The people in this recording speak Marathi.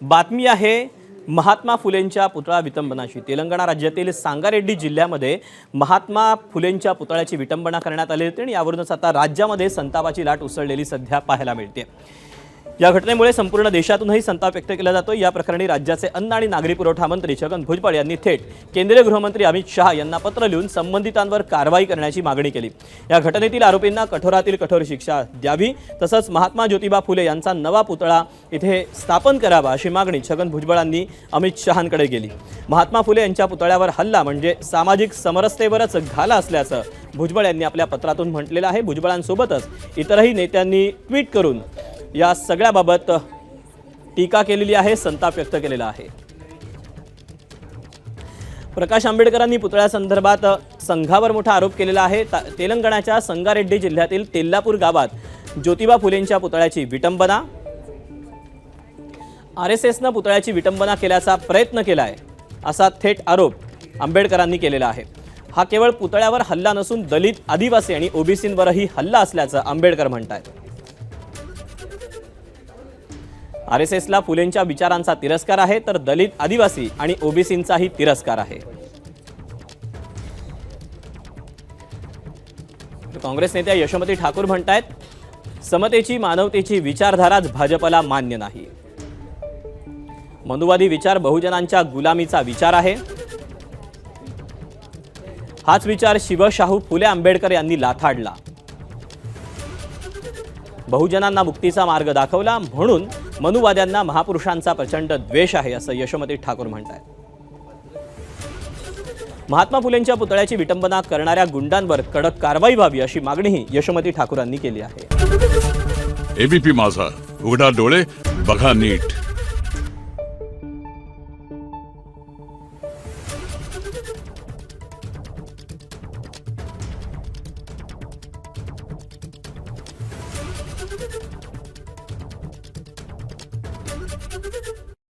बातमी आहे महात्मा फुलेंच्या पुतळा विटंबनाची। तेलंगणा राज्यातील सांगारेड्डी जिल्ह्यामध्ये महात्मा फुलेंच्या पुतळ्याची विटंबना करण्यात आली होती आणि यावरूनच आता राज्यामध्ये संतापाची लाट उसळलेली सध्या पाहायला मिळते। या घटनेमुळे संपूर्ण देशातूनही संताप व्यक्त केला जातो। या प्रकरणी राज्याचे अन्न आणि नागरी पुरवठा मंत्री छगन भुजबळ यांनी थेट केंद्रीय गृहमंत्री अमित शहा यांना पत्र लिहून संबंधितांवर कारवाई करण्याची मागणी केली। या घटनेतील आरोपींना कठोरातील कठोर शिक्षा द्यावी, तसंच महात्मा ज्योतिबा फुले यांचा नवा पुतळा इथे स्थापन करावा अशी मागणी छगन भुजबळांनी अमित शहांकडे केली। महात्मा फुले यांच्या पुतळ्यावर हल्ला म्हणजे सामाजिक समरसतेवरच घाला असल्याचं भुजबळ यांनी आपल्या पत्रातून म्हटलेलं आहे। भुजबळांसोबतच इतरही नेत्यांनी ट्विट करून या सगळ्याबाबत टीका केलेली आहे, संताप व्यक्त केलेला आहे। प्रकाश आंबेडकरांनी पुतळ्यासंदर्भात संघावर मोठा आरोप केलेला आहे। तेलंगणाच्या संगारेड्डी जिल्ह्यातील तेल्लापूर गावात ज्योतिबा फुलेंच्या पुतळ्याची विटंबना, आरएसएसनं पुतळ्याची विटंबना केल्याचा प्रयत्न केलाय असा थेट आरोप आंबेडकरांनी केलेला आहे। हा केवळ पुतळ्यावर हल्ला नसून दलित, आदिवासी आणि ओबीसींवरही हल्ला असल्याचं आंबेडकर म्हणतात। आरएसएसला फुलेंच्या विचारांचा तिरस्कार आहे, तर दलित, आदिवासी आणि ओबीसींचाही तिरस्कार आहे। काँग्रेस नेत्या यशोमती ठाकूर म्हणतायत, समतेची मानवतेची विचारधाराच भाजपला मान्य नाही। मनुवादी विचार बहुजनांच्या गुलामीचा विचार आहे। हाच विचार शिव, शाहू, फुले, आंबेडकर यांनी लाथाडला। बहुजनांना मुक्तीचा मार्ग दाखवला, म्हणून मनुवाद्यांना महापुरुषांचा प्रचंड द्वेष आहे असं यशोमती ठाकूर म्हणतात। महात्मा फुलेंच्या पुतळ्याची विटंबना करणाऱ्या गुंडांवर कडक कारवाई व्हावी अशी मागणीही यशोमती ठाकूरांनी केली आहे। एबीपी माझा, उघडा डोळे बघा नीट।